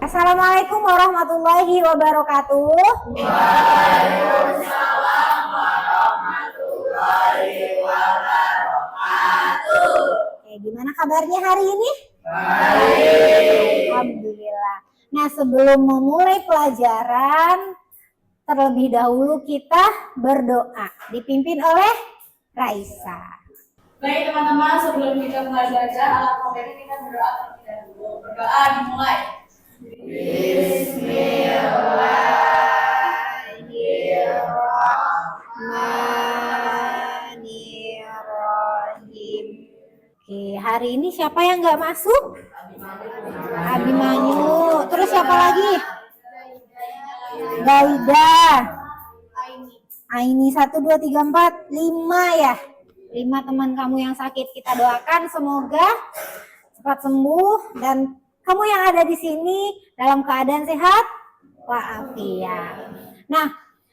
Assalamualaikum warahmatullahi wabarakatuh. Waalaikumsalam warahmatullahi wabarakatuh. Oke, gimana kabarnya hari ini? Baik. Alhamdulillah. Nah, sebelum memulai pelajaran, terlebih dahulu kita berdoa, dipimpin oleh Raisa. Baik teman-teman, sebelum kita mulai belajar, alangkah baiknya kita berdoa terlebih dahulu. Berdoa dimulai. Bismillahirrahmanirrahim. Oke, hari ini siapa yang nggak masuk? Abimanyu. Terus siapa lagi? Gaida. Aini 1, 2, 3, 4, 5 ya. 5 teman kamu yang sakit, kita doakan semoga cepat sembuh dan kamu yang ada di sini dalam keadaan sehat walafiat. Nah,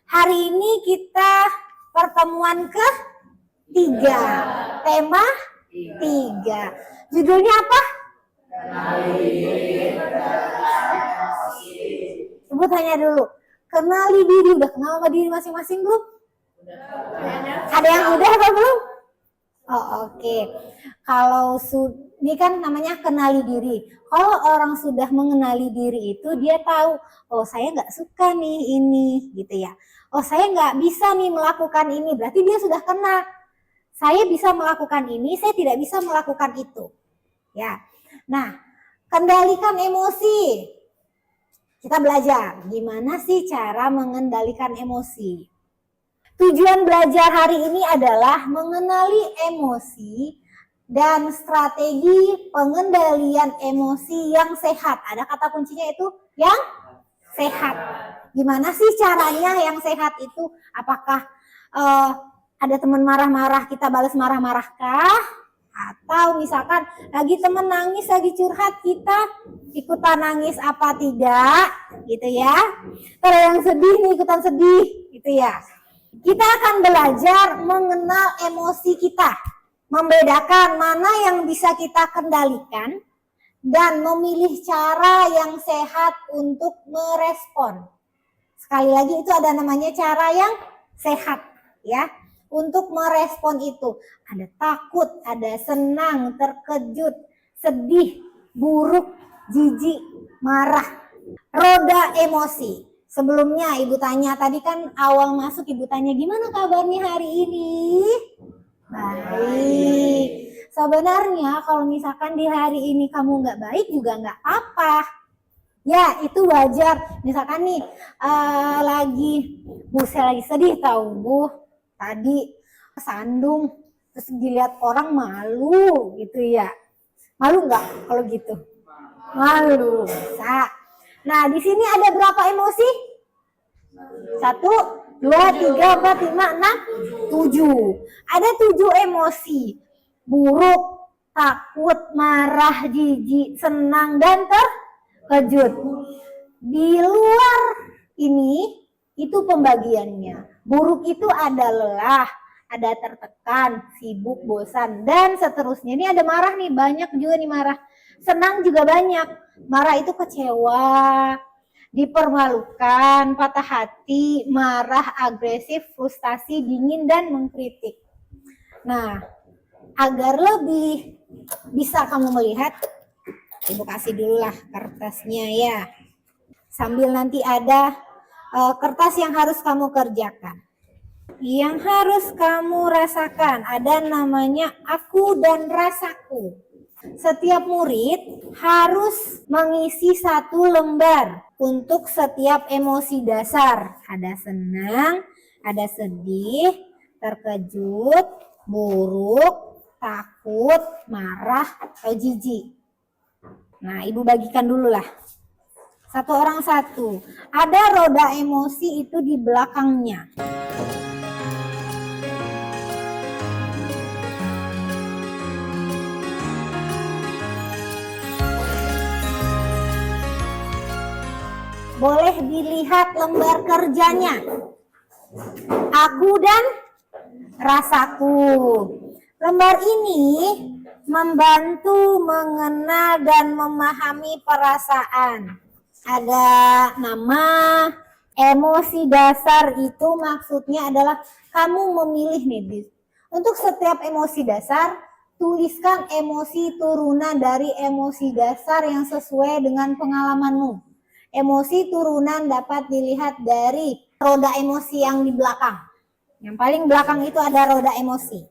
hari ini kita pertemuan ke-3. Tema 3. Judulnya apa? Sebut hanya dulu. Kenali diri. Udah kenal sama diri masing-masing belum? Ada yang udah apa belum? Oh, oke. Kalau ini kan namanya kenali diri. Kalau orang sudah mengenali diri itu dia tahu, oh saya nggak suka nih ini, gitu ya. Oh saya nggak bisa nih melakukan ini, berarti dia sudah kenal. Saya bisa melakukan ini, saya tidak bisa melakukan itu. Ya. Nah, kendalikan emosi. Kita belajar gimana sih cara mengendalikan emosi. Tujuan belajar hari ini adalah mengenali emosi dan strategi pengendalian emosi yang sehat. Ada kata kuncinya itu yang sehat. Gimana sih caranya yang sehat itu? Apakah ada teman marah-marah kita balas marah-marahkah? Atau misalkan lagi teman nangis, lagi curhat kita ikutan nangis apa tidak? Gitu ya. Kalau yang sedih nih ikutan sedih gitu ya. Kita akan belajar mengenal emosi kita, membedakan mana yang bisa kita kendalikan, dan memilih cara yang sehat untuk merespon. Sekali lagi itu ada namanya cara yang sehat ya, untuk merespon itu. Ada takut, ada senang, terkejut, sedih, buruk, jijik, marah. Roda emosi. Sebelumnya Ibu tanya, tadi kan awal masuk Ibu tanya gimana kabarnya hari ini? Baik. Sebenarnya kalau misalkan di hari ini kamu nggak baik juga nggak apa-apa. Ya itu wajar. Misalkan nih saya lagi sedih tahu Bu. Tadi kesandung terus dilihat orang malu gitu ya. Malu nggak kalau gitu? Malu. Bisa. Nah, di sini ada berapa emosi? 1, 2, 3, 4, 5, 6, 7. Ada 7 emosi. Buruk, takut, marah, jijik, senang, dan terkejut. Di luar ini, itu pembagiannya. Buruk itu ada lelah, ada tertekan, sibuk, bosan, dan seterusnya. Ini ada marah nih, banyak juga nih marah. Senang juga banyak. Marah itu kecewa, dipermalukan, patah hati, marah, agresif, frustasi, dingin, dan mengkritik. Nah, agar lebih bisa kamu melihat, Ibu kasih dulu lah kertasnya ya. Sambil nanti ada kertas yang harus kamu kerjakan. Yang harus kamu rasakan, ada namanya aku dan rasaku. Setiap murid harus mengisi 1 lembar untuk setiap emosi dasar. Ada senang, ada sedih, terkejut, buruk, takut, marah, atau jijik. Nah, Ibu bagikan dulu lah. 1 orang 1. Ada roda emosi itu di belakangnya. Boleh dilihat lembar kerjanya. Aku dan rasaku. Lembar ini membantu mengenal dan memahami perasaan. ada nama. Emosi dasar itu maksudnya adalah kamu memilih nih. Untuk setiap emosi dasar, tuliskan emosi turunan dari emosi dasar yang sesuai dengan pengalamanmu. Emosi turunan dapat dilihat dari roda emosi yang di belakang. Yang paling belakang itu ada roda emosi.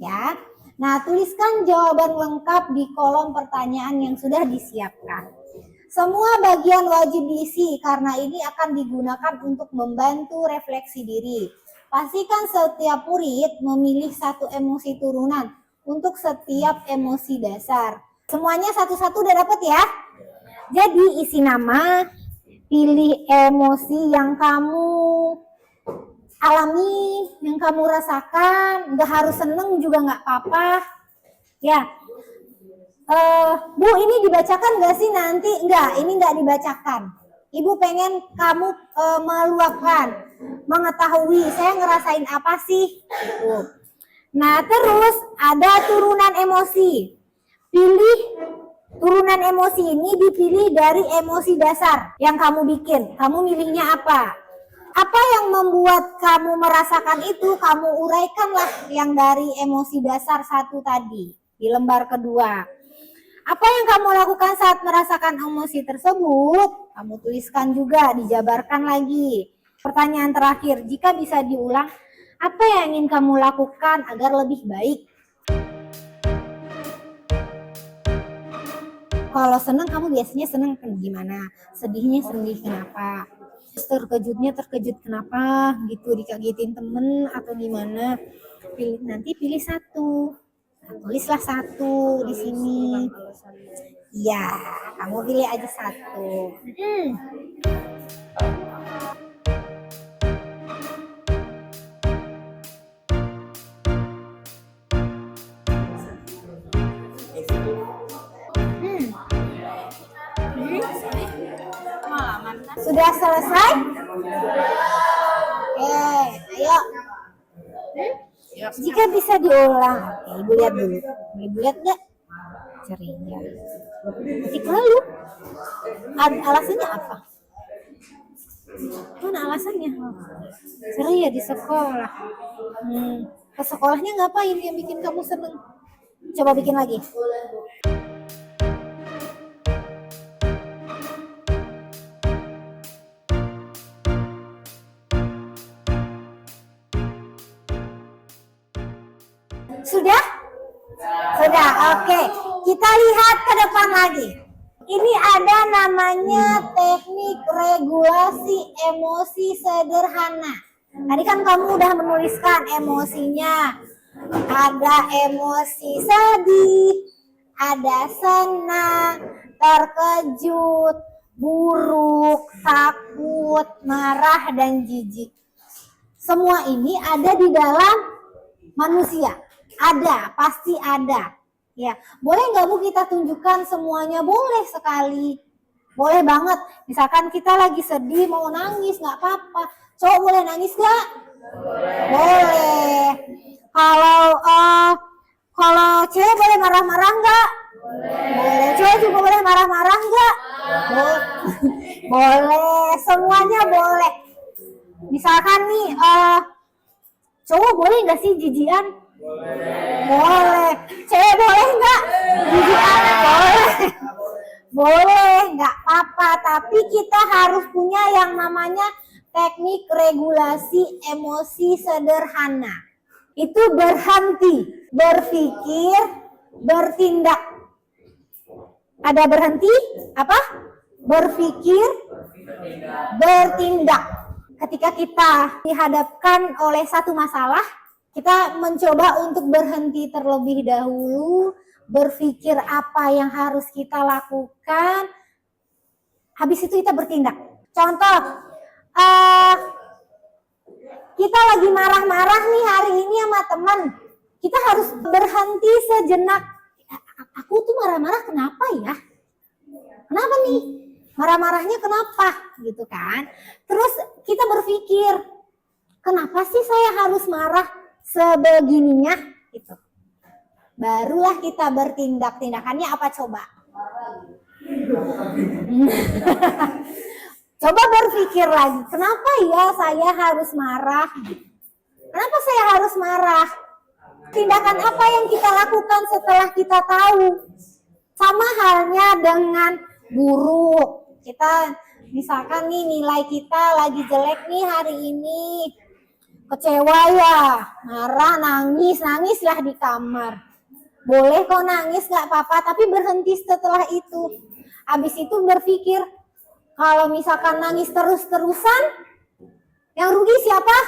Ya. Nah, tuliskan jawaban lengkap di kolom pertanyaan yang sudah disiapkan. Semua bagian wajib diisi karena ini akan digunakan untuk membantu refleksi diri. Pastikan setiap murid memilih satu emosi turunan untuk setiap emosi dasar. Semuanya satu-satu udah dapet ya? Jadi isi nama, pilih emosi yang kamu alami, yang kamu rasakan. Gak harus seneng juga gak apa-apa. Ya. Bu, ini dibacakan nggak sih nanti? Enggak, ini nggak dibacakan. Ibu pengen kamu meluapkan, mengetahui saya ngerasain apa sih. Gitu. Nah, terus ada turunan emosi. Pilih turunan emosi ini dipilih dari emosi dasar yang kamu bikin. Kamu milihnya apa? Apa yang membuat kamu merasakan itu, kamu uraikanlah yang dari emosi dasar satu tadi di lembar kedua. Apa yang kamu lakukan saat merasakan emosi tersebut? Kamu tuliskan juga, dijabarkan lagi. Pertanyaan terakhir, jika bisa diulang, apa yang ingin kamu lakukan agar lebih baik? Kalau senang, kamu biasanya senang gimana? Sedihnya sedih kenapa? Terkejutnya terkejut kenapa? Gitu, dikagetin temen atau gimana? Nanti pilih satu. Tulislah satu di sini. Iya, kamu pilih aja satu. Sudah selesai? Ayo. Jika bisa diulang, oke, Ibu lihat dulu. Ibu lihat nggak? Ceria. Titik lalu. Alasannya apa? Mana alasannya? Ceria di sekolah. Ke sekolahnya ngapain yang bikin kamu seneng? Coba bikin lagi. Sudah? Sudah, oke. Kita lihat ke depan lagi. Ini ada namanya teknik regulasi emosi sederhana. Tadi kan kamu udah menuliskan emosinya. Ada emosi sedih, ada senang, terkejut, buruk, takut, marah, dan jijik. Semua ini ada di dalam manusia. Ada, pasti ada. Ya, boleh nggak Bu kita tunjukkan semuanya? Boleh sekali. Boleh banget. Misalkan kita lagi sedih, mau nangis, nggak apa-apa. Cowok boleh nangis nggak? Boleh. Kalau cewek boleh marah-marah nggak? Boleh. Cewek juga boleh marah-marah nggak? Boleh. Semuanya boleh. Misalkan nih, cowok boleh nggak sih jijian? Boleh. Cewek boleh nggak? Jijian? Boleh. Boleh, nggak apa-apa. Tapi kita harus punya yang namanya teknik regulasi emosi sederhana. Itu berhenti, berpikir, bertindak. Ada berhenti, apa? Berpikir, bertindak. Ketika kita dihadapkan oleh satu masalah, kita mencoba untuk berhenti terlebih dahulu, berpikir apa yang harus kita lakukan, habis itu kita bertindak. Contoh, kita lagi marah-marah nih hari ini sama teman, kita harus berhenti sejenak. Aku tuh marah-marah kenapa ya? Kenapa nih? Marah-marahnya kenapa? Gitu kan. Terus kita berpikir, kenapa sih saya harus marah sebegininya? Gitu. Barulah kita bertindak. Tindakannya apa coba? Coba berpikir lagi, kenapa ya saya harus marah? Kenapa saya harus marah? Tindakan apa yang kita lakukan setelah kita tahu? Sama halnya dengan guru. Kita misalkan nih nilai kita lagi jelek nih hari ini. Kecewa ya, marah, nangislah di kamar. Boleh kok nangis gak apa-apa, tapi berhenti setelah itu. Habis itu berpikir, kalau misalkan nangis terus-terusan, yang rugi siapa?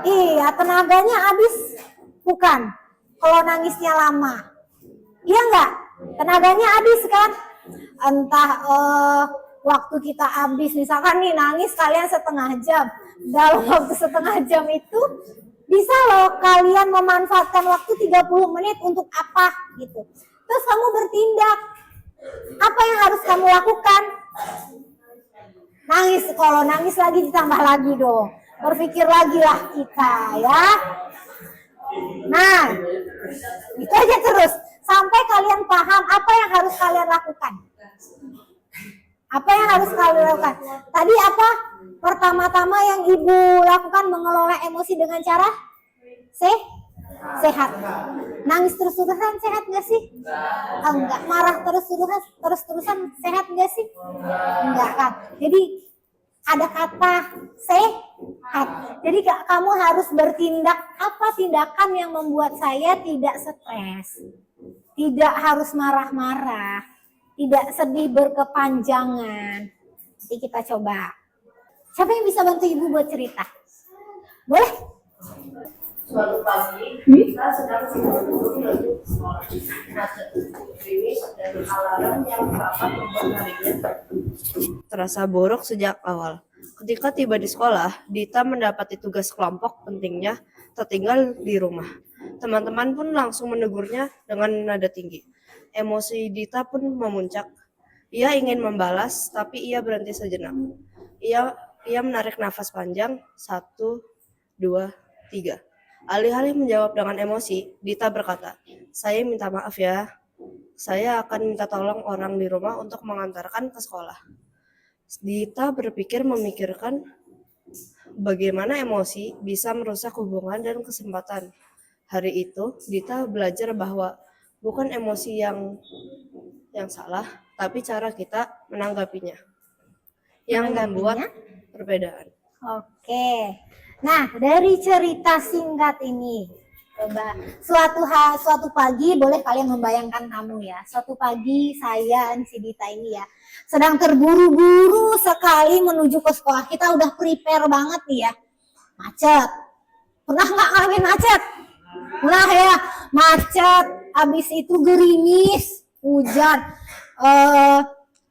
Iya, tenaganya habis. Bukan, kalau nangisnya lama. Iya enggak? Tenaganya habis kan? Entah waktu kita habis, misalkan nih nangis kalian setengah jam. Dalam waktu setengah jam itu, bisa loh kalian memanfaatkan waktu 30 menit untuk apa gitu. Terus kamu bertindak. Apa yang harus kamu lakukan? Nangis, kalau nangis lagi ditambah lagi dong. Berpikir lagi lah kita ya. Nah, itu aja terus. Sampai kalian paham apa yang harus kalian lakukan. Apa yang harus kalian lakukan? Tadi apa? Pertama-tama yang ibu lakukan mengelola emosi dengan cara sehat. Nangis terus-terusan sehat nggak sih? Enggak. Marah terus-terusan sehat nggak sih? Enggak kan? Jadi ada kata sehat. Jadi kamu harus bertindak apa tindakan yang membuat saya tidak stres, tidak harus marah-marah, tidak sedih berkepanjangan. Nanti kita coba. Siapa yang bisa bantu ibu buat cerita? Boleh? Suatu pagi, kita sedang buru-buru menuju ke sekolah. Macet, gerimis, dan alarm yang rapat membuat harinya terasa buruk sejak awal. Ketika tiba di sekolah, Dita mendapati tugas kelompok pentingnya tertinggal di rumah. Teman-teman pun langsung menegurnya dengan nada tinggi. Emosi Dita pun memuncak. Ia ingin membalas, tapi ia berhenti sejenak. Ia menarik nafas panjang, 1, 2, 3. Alih-alih menjawab dengan emosi, Dita berkata, "Saya minta maaf ya. Saya akan minta tolong orang di rumah untuk mengantarkan ke sekolah." Dita memikirkan bagaimana emosi bisa merusak hubungan dan kesempatan. Hari itu, Dita belajar bahwa bukan emosi yang salah, tapi cara kita menanggapinya yang membuat perbedaan. Oke. Nah, dari cerita singkat ini, coba suatu pagi boleh kalian membayangkan kamu ya. Suatu pagi saya si Dita ini ya sedang terburu-buru sekali menuju ke sekolah. Kita udah prepare banget nih ya. Macet. Pernah nggak ngalamin macet? Pernah ya, macet. Habis itu gerimis, hujan.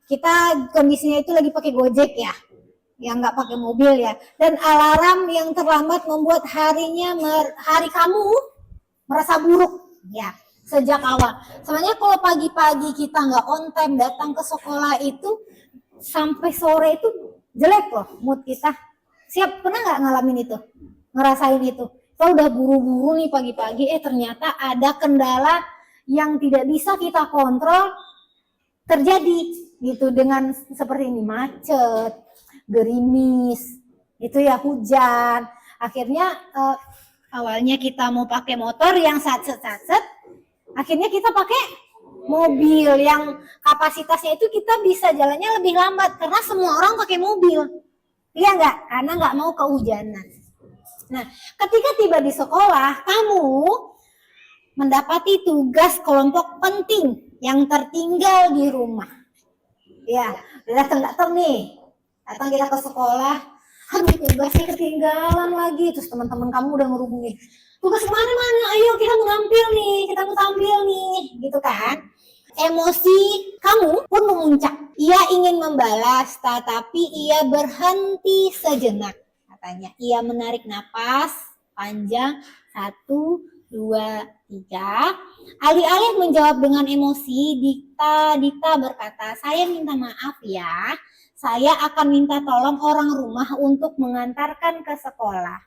Kita kondisinya itu lagi pakai Gojek ya. Yang nggak pakai mobil ya, dan alarm yang terlambat membuat hari kamu merasa buruk ya sejak awal. Sebenarnya kalau pagi-pagi kita nggak on time datang ke sekolah itu sampai sore itu jelek loh mood kita. Pernah nggak ngalamin itu, ngerasain itu? Kita udah buru-buru nih pagi-pagi, ternyata ada kendala yang tidak bisa kita kontrol terjadi gitu dengan seperti ini, macet, gerimis, itu ya hujan. Akhirnya awalnya kita mau pakai motor yang satset, akhirnya kita pakai mobil yang kapasitasnya itu kita bisa jalannya lebih lambat karena semua orang pakai mobil. Iya enggak? Karena nggak mau kehujanan. Nah, ketika tiba di sekolah, kamu mendapati tugas kelompok penting yang tertinggal di rumah. Ya, udah datang nih. Datang kita ke sekolah, aduh tugasnya ketinggalan lagi. Terus teman-teman kamu udah ngerubungin, tugas mana, ayo kita mau tampil nih, gitu kan. Emosi kamu pun memuncak. Ia ingin membalas, tetapi ia berhenti sejenak. Katanya, ia menarik napas panjang, 1, 2, 3. Alih-alih menjawab dengan emosi, Dita berkata, "Saya minta maaf ya. Saya akan minta tolong orang rumah untuk mengantarkan ke sekolah."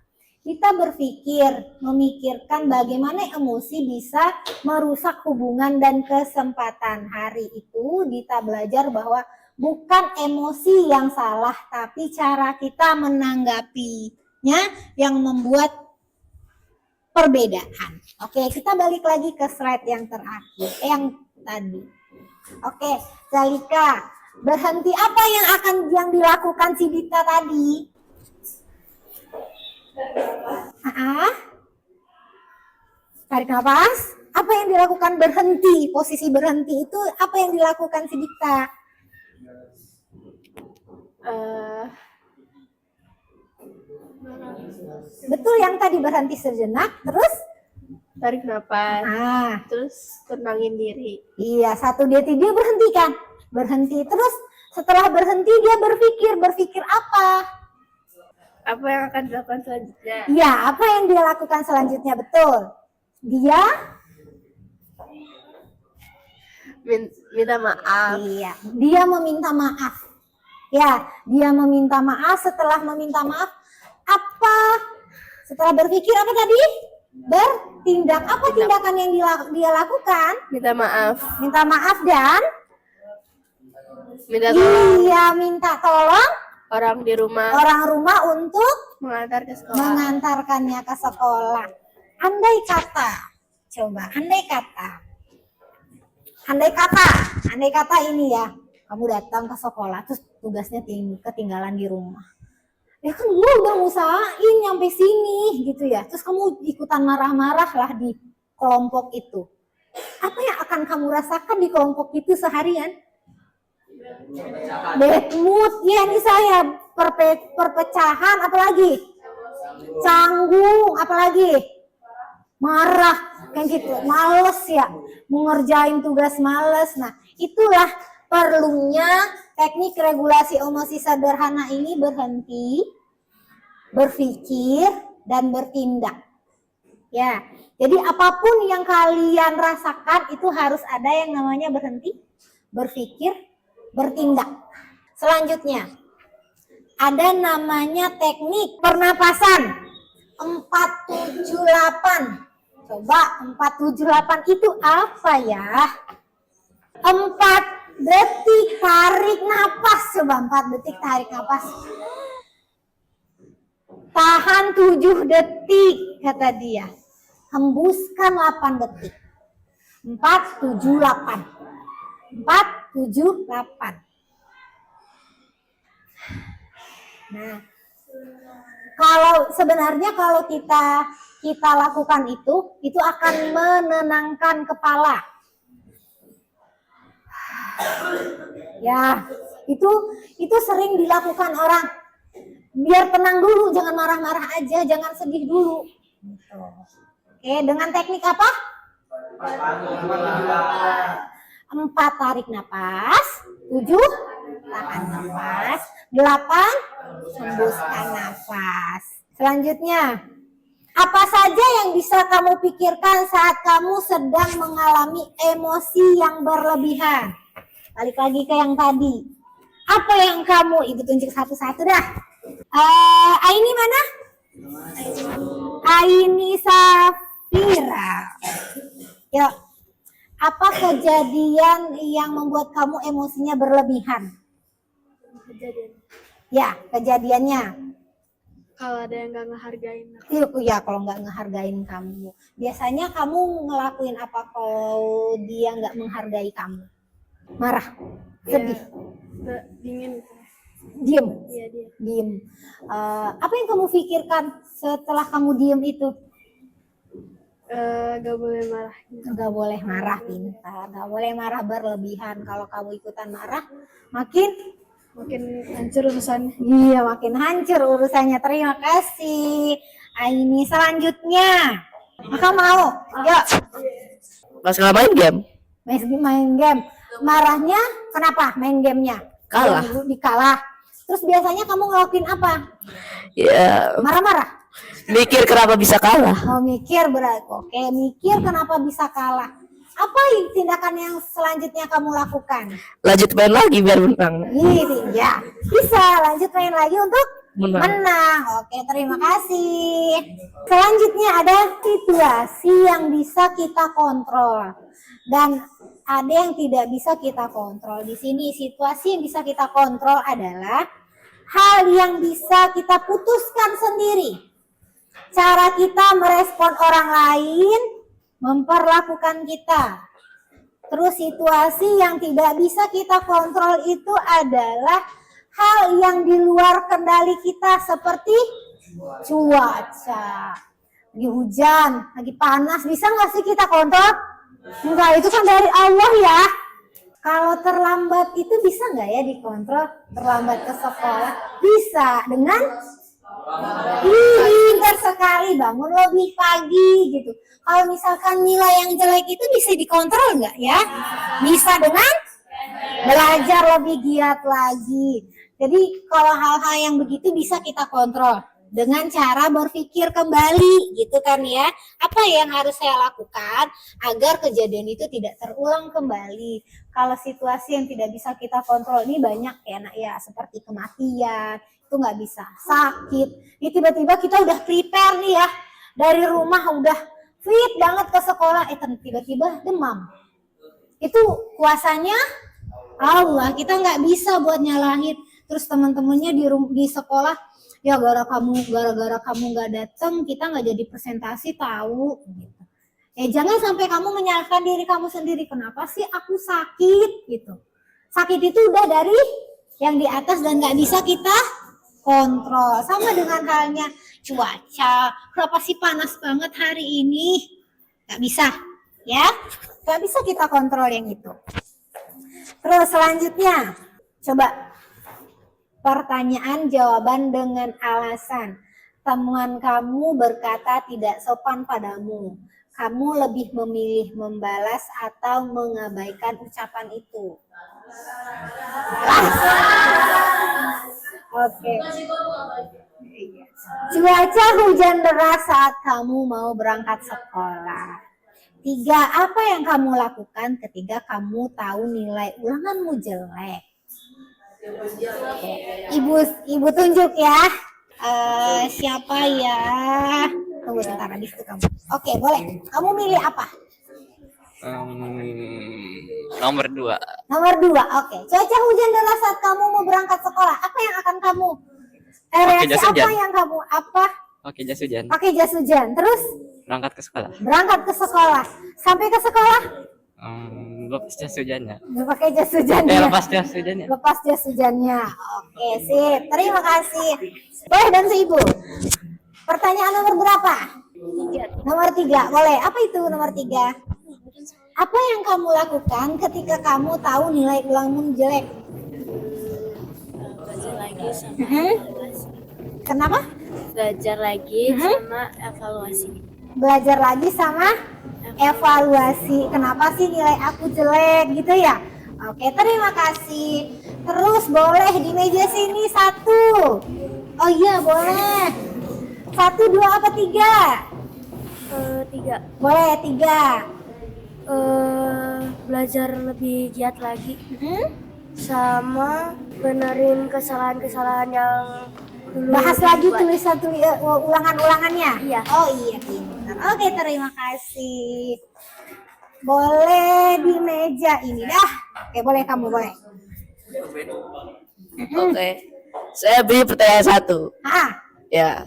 kita berpikir, memikirkan bagaimana emosi bisa merusak hubungan dan kesempatan. Hari itu Dita belajar bahwa bukan emosi yang salah, tapi cara kita menanggapinya yang membuat perbedaan. Oke, kita balik lagi ke slide yang terakhir, yang tadi. Oke, Zalika, berhenti apa yang dilakukan si Dita tadi? Tarik nafas. Apa yang dilakukan berhenti? Posisi berhenti itu apa yang dilakukan si Dita? Betul yang tadi berhenti sejenak, terus Tarik napas, terus tenangin diri. Iya, dia berhenti kan? Berhenti, terus setelah berhenti dia berpikir apa? Apa yang akan dilakukan selanjutnya? Iya, apa yang dia lakukan selanjutnya? Betul. Dia minta maaf. Iya, dia meminta maaf. Ya, dia meminta maaf. Setelah meminta maaf, apa? Setelah berpikir apa tadi? Bertindak. Apa tindakan yang dia lakukan? Minta maaf. Minta maaf dan Minta tolong iya, minta tolong orang di rumah orang rumah untuk mengantar ke sekolah. mengantarkannya ke sekolah. Andai kata ini ya, kamu datang ke sekolah terus tugasnya ketinggalan di rumah. Ya kan gue udah usahain nyampe sini gitu ya. Terus kamu ikutan marah-marah lah di kelompok itu. Apa yang akan kamu rasakan di kelompok itu seharian? Bad mood, ya ini saya perpecahan, apalagi canggung, apalagi marah, kayak gitu, males ya, mengerjain tugas males. Nah, itulah perlunya teknik regulasi emosi sederhana ini: berhenti, berpikir, dan bertindak. Ya, jadi apapun yang kalian rasakan itu harus ada yang namanya berhenti, berpikir, bertindak. Selanjutnya, ada namanya teknik pernapasan 478. Coba 478 itu apa ya? 4 detik tarik napas. Coba 4 detik tarik napas. Tahan 7 detik kata dia. Hembuskan 8 detik. 478. 478. Nah, sebenarnya kalau kita lakukan itu akan menenangkan kepala. Ya, itu sering dilakukan orang. Biar tenang dulu, jangan marah-marah aja, jangan sedih dulu. Gitu. Oke, dengan teknik apa? 4 tarik napas, 7 tahan napas, 8 hembuskan nafas. Selanjutnya, apa saja yang bisa kamu pikirkan saat kamu sedang mengalami emosi yang berlebihan? Balik lagi ke yang tadi. Apa yang kamu, ibu tunjuk satu-satu dah. Aini mana? Aini Safira. Yuk. Apa kejadian yang membuat kamu emosinya berlebihan? Ya, kejadiannya. Kalau ada yang nggak ngehargain Iya, kalau nggak ngehargain kamu. Biasanya kamu ngelakuin apa kalau dia nggak menghargai kamu? Marah, sedih, dingin. diem, Iya, diem. Apa yang kamu pikirkan setelah kamu diem itu? Gak boleh marah. Gak boleh marah, pintar. Gak boleh marah berlebihan. Kalau kamu ikutan marah, makin hancur urusannya. Iya, makin hancur urusannya. Terima kasih. Ini selanjutnya. Maka mau? Yuk. Pas nggak main game? Main game. Marahnya kenapa main gamenya? Kalah. Dikalah. Terus biasanya kamu ngelakuin apa? Ya, Marah-marah? mikir kenapa bisa kalah. Oh, mikir berarti. Oke, mikir kenapa bisa kalah. Apa tindakan yang selanjutnya kamu lakukan? Lanjut main lagi biar menang. Ya, bisa lanjut main lagi untuk Menang. Oke, terima kasih. Selanjutnya ada situasi yang bisa kita kontrol dan ada yang tidak bisa kita kontrol. Di sini situasi yang bisa kita kontrol adalah hal yang bisa kita putuskan sendiri. Cara kita merespon orang lain memperlakukan kita. Terus situasi yang tidak bisa kita kontrol itu adalah hal yang di luar kendali kita seperti cuaca. Lagi hujan, lagi panas, bisa nggak sih kita kontrol? Enggak, itu kan dari Allah ya. Kalau terlambat itu bisa nggak ya dikontrol? Terlambat ke sekolah? Bisa, dengan pintar sekali bangun lebih pagi gitu. Kalau misalkan nilai yang jelek itu bisa dikontrol nggak ya? Bisa dengan belajar lebih giat lagi. Jadi kalau hal-hal yang begitu bisa kita kontrol dengan cara berpikir kembali gitu kan ya. Apa yang harus saya lakukan agar kejadian itu tidak terulang kembali. Kalau situasi yang tidak bisa kita kontrol ini banyak ya nak ya, seperti kematian, itu nggak bisa, sakit. Ini tiba-tiba kita udah prepare nih ya, dari rumah udah fit banget ke sekolah, tiba-tiba demam. Itu kuasanya Allah, kita nggak bisa buat nyalahin. Terus teman-temannya di sekolah, ya gara-gara kamu nggak datang, kita nggak jadi presentasi tahu. Gitu. Jangan sampai kamu menyalahkan diri kamu sendiri. Kenapa sih aku sakit gitu? Sakit itu udah dari yang di atas dan nggak bisa kita kontrol. Sama dengan halnya cuaca. Kenapa sih panas banget hari ini? Nggak bisa, ya? Nggak bisa kita kontrol yang itu. Terus selanjutnya, coba pertanyaan jawaban dengan alasan. Teman kamu berkata tidak sopan padamu. Kamu lebih memilih membalas atau mengabaikan ucapan itu? Oke. Cuaca hujan deras saat kamu mau berangkat sekolah. 3. Apa yang kamu lakukan ketika kamu tahu nilai ulanganmu jelek? Ibu tunjuk ya. Siapa ya? Tunggu sebentar, habis itu kamu. Oke, boleh. Kamu milih apa? Nomor 2. Nomor 2. Oke. Cuaca hujan deras saat kamu mau berangkat sekolah. Apa yang akan kamu? Reaksi apa yang kamu? Oke, jas hujan. Pakai jas hujan. Terus? Berangkat ke sekolah. Berangkat ke sekolah. Sampai ke sekolah? Lepas jas hujannya. Pakai jas hujannya. Lepas jas hujannya. Lepas jas hujannya. Oke, sip. Terima kasih. Boleh dan Ibu. Pertanyaan nomor berapa? 3. Nomor 3. Boleh. Apa itu nomor 3? Apa yang kamu lakukan ketika kamu tahu nilai ulangmu jelek? Belajar lagi sama Kenapa? belajar lagi sama evaluasi. Belajar lagi sama evaluasi. Kenapa sih nilai aku jelek gitu ya? Oke, terima kasih. Terus boleh di meja sini 1. Oh iya, boleh. 1, 2, apa 3? 3. Boleh 3. Belajar lebih giat lagi sama benerin kesalahan-kesalahan yang dulu. Bahas lagi tulisan ulangan-ulangannya? Iya. Oh iya, pintar. Oke, terima kasih. Boleh di meja ini dah. Oke, boleh, kamu boleh. Oke. Saya beri pertanyaan 1. Ya.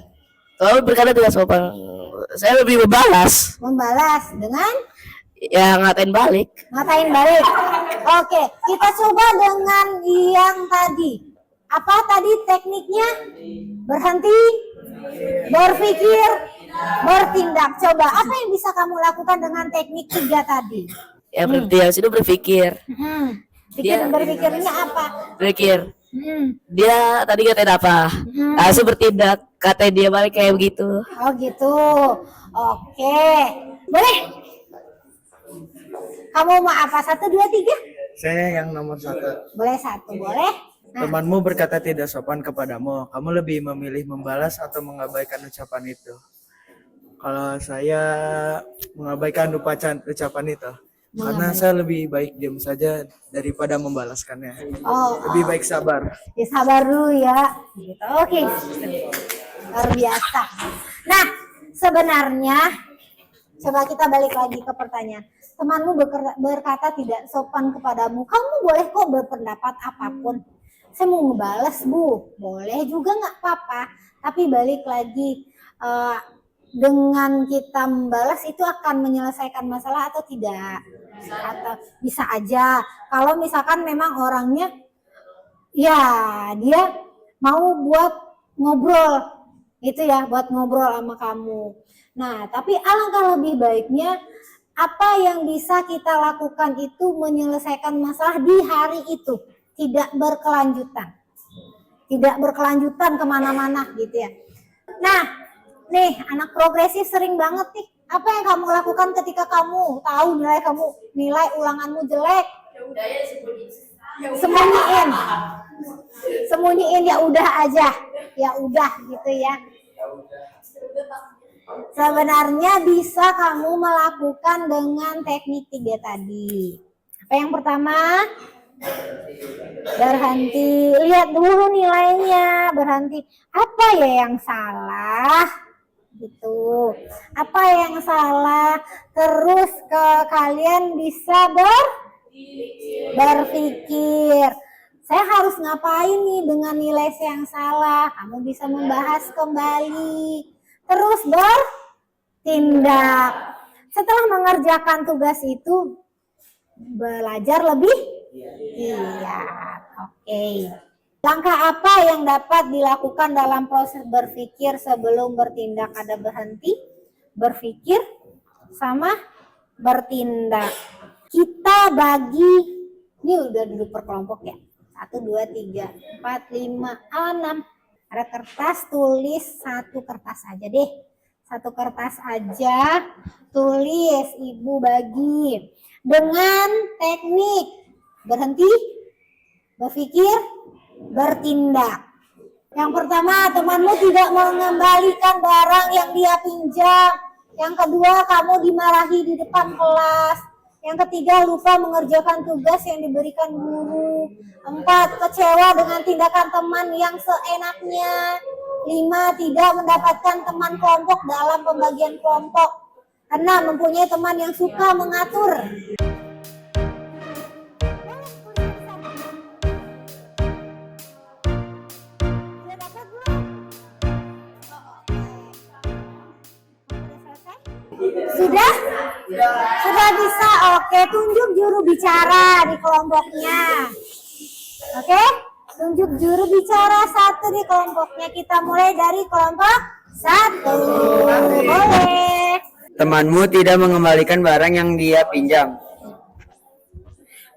Kalau berkata tidak sopan, saya lebih Membalas dengan ya ngatain balik. ngatain balik. Oke, kita coba dengan yang tadi. Apa tadi tekniknya? Berhenti, berpikir, bertindak. Coba, apa yang bisa kamu lakukan dengan teknik 3 tadi? Ya berhenti yang situ berpikir. Berpikirnya apa? Berpikir. Dia tadi ngatain apa? Langsung bertindak, katain dia balik kayak begitu. Oh gitu. Oke. Boleh? Kamu mau apa? 1, 2, 3? Saya yang nomor 1. Boleh 1, boleh? Nah, Temanmu berkata tidak sopan kepadamu. Kamu lebih memilih membalas atau mengabaikan ucapan itu? Kalau saya mengabaikan ucapan itu. Karena saya lebih baik diam saja daripada membalaskannya. Oh, Lebih baik sabar. ya sabar dulu ya. Gitu. Oke, luar biasa. Nah, sebenarnya coba kita balik lagi ke pertanyaan. Temanmu berkata tidak sopan kepadamu. Kamu boleh kok berpendapat apapun. Saya mau ngebales, Bu. Boleh juga nggak apa-apa. Tapi balik lagi, dengan kita membalas itu akan menyelesaikan masalah atau tidak? Atau bisa aja. Kalau misalkan memang orangnya, ya dia mau buat ngobrol, gitu ya, buat ngobrol sama kamu. Nah, tapi alangkah lebih baiknya apa yang bisa kita lakukan itu menyelesaikan masalah di hari itu, tidak berkelanjutan. Tidak berkelanjutan kemana-mana gitu ya. Nah, nih anak progresif sering banget nih. Apa yang kamu lakukan ketika kamu tahu nilai ulanganmu jelek? Sembunyiin. Sembunyiin, ya udah aja. Ya udah gitu ya. Sebenarnya bisa kamu melakukan dengan teknik 3 tadi. Apa yang pertama? Berhenti, lihat dulu nilainya, berhenti. Apa ya yang salah? Gitu. Apa yang salah? Terus kalian bisa berpikir. Saya harus ngapain nih dengan nilai saya yang salah? Kamu bisa membahas kembali. Terus bertindak. Setelah mengerjakan tugas itu, belajar lebih giat. Oke. Langkah apa yang dapat dilakukan dalam proses berpikir sebelum bertindak? Ada berhenti, berpikir, sama bertindak. Kita bagi, ini udah duduk per kelompok ya. 1, 2, 3, 4, 5, 6. Ada kertas, tulis 1 kertas aja deh. 1 kertas aja, tulis, ibu bagi. Dengan teknik berhenti, berpikir, bertindak. Yang pertama, temanmu tidak mengembalikan barang yang dia pinjam. Yang kedua, kamu dimarahi di depan kelas. Yang ketiga, lupa mengerjakan tugas yang diberikan guru. 4, kecewa dengan tindakan teman yang seenaknya. 5, tidak mendapatkan teman kelompok dalam pembagian kelompok. 6, mempunyai teman yang suka mengatur. Sudah? Sudah bisa. Oke, tunjuk juru bicara di kelompoknya. Oke? Tunjuk juru bicara 1 di kelompoknya. Kita mulai dari kelompok 1. Boleh. Temanmu tidak mengembalikan barang yang dia pinjam.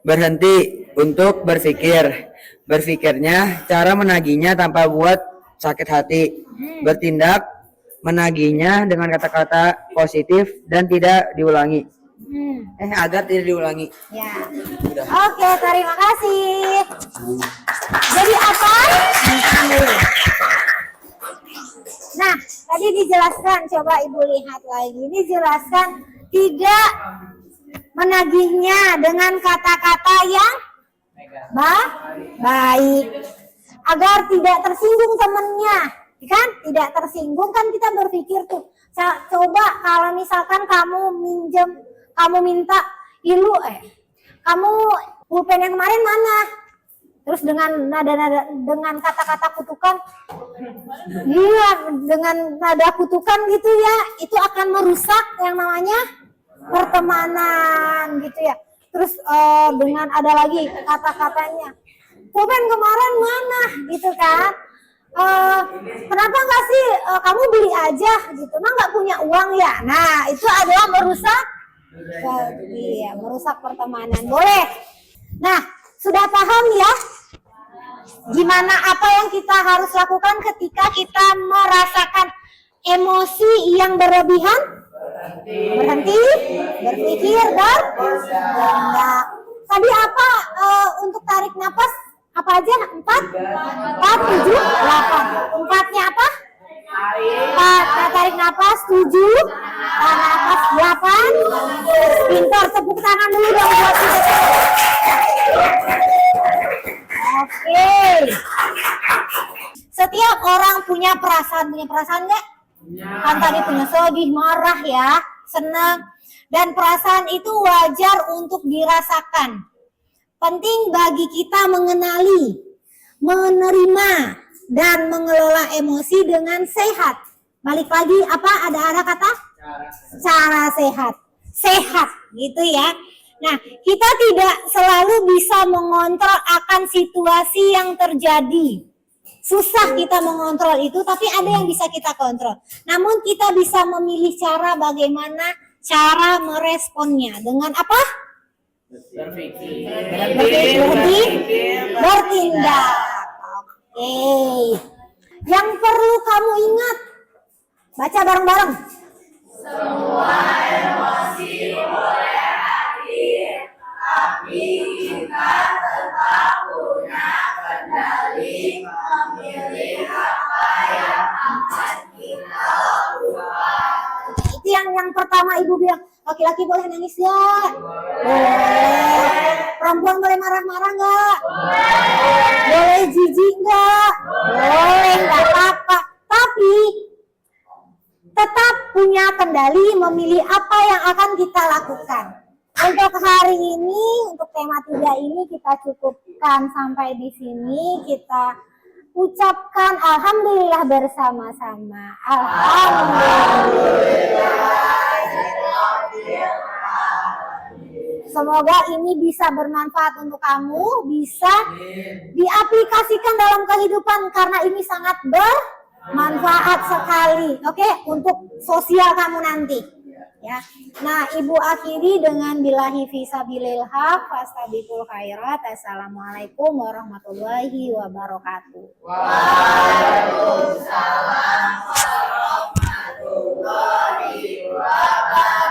Berhenti untuk berpikir. Berpikirnya cara menagihnya tanpa buat sakit hati. Bertindak menagihnya dengan kata-kata positif dan tidak diulangi. Agar tidak diulangi. Ya. Oke, terima kasih. Jadi apa? Nah, tadi dijelaskan, coba Ibu lihat lagi. Ini jelaskan tidak menagihnya dengan kata-kata yang baik. Agar tidak tersinggung temennya. Kan? Tidak tersinggung, kan kita berpikir tuh. Coba kalau misalkan kamu minta, kamu pulpen yang kemarin mana? Terus dengan dengan kata-kata kutukan, iya, dengan nada kutukan gitu ya, itu akan merusak yang namanya pertemanan gitu ya. Terus dengan ada lagi kata-katanya, pulpen kemarin mana gitu kan? Kenapa nggak sih kamu beli aja gitu? Nah, nggak punya uang ya? Nah, itu adalah merusak, iya, merusak pertemanan. Boleh. Nah, sudah paham ya? Gimana apa yang kita harus lakukan ketika kita merasakan emosi yang berlebihan? Berhenti, berpikir, bertindak. Tadi apa untuk tarik nafas? Apa aja? 4, 7, 8. 4-nya apa? 4, tarik nafas. 7, tarik nafas. 8. Pintar, tepuk tangan dulu dong buat kita. Oke. Setiap orang punya perasaan nggak? Kan tadi punya sedih, marah ya, senang. Dan perasaan itu wajar untuk dirasakan. Penting bagi kita mengenali, menerima, dan mengelola emosi dengan sehat. Balik lagi apa? Ada kata? Cara sehat. Sehat gitu ya. Nah, kita tidak selalu bisa mengontrol akan situasi yang terjadi. Susah kita mengontrol itu, tapi ada yang bisa kita kontrol. Namun kita bisa memilih cara bagaimana cara meresponnya. Dengan apa? Bertindak. Oke. Yang perlu kamu ingat, baca bareng-bareng. Semua emosi boleh hadir, tapi kita tetap punya kendali memilih apa yang akan kita lakukan. Itu yang pertama ibu bilang, laki-laki boleh nangis gak? Boleh. Perempuan boleh marah-marah gak? Boleh jijik gak? Boleh, gak apa-apa. Tapi tetap punya kendali memilih apa yang akan kita lakukan. Untuk hari ini, untuk tema 3 ini kita cukupkan sampai di sini. Kita ucapkan alhamdulillah bersama-sama. Alhamdulillah. Semoga ini bisa bermanfaat untuk kamu, bisa diaplikasikan dalam kehidupan karena ini sangat bermanfaat sekali. Oke, untuk sosial kamu nanti. Ya. Nah, Ibu akhiri dengan billahi fisabilil haq fastabiqul khairat. Assalamualaikum warahmatullahi wabarakatuh. Waalaikumsalam warahmatullahi wabarakatuh.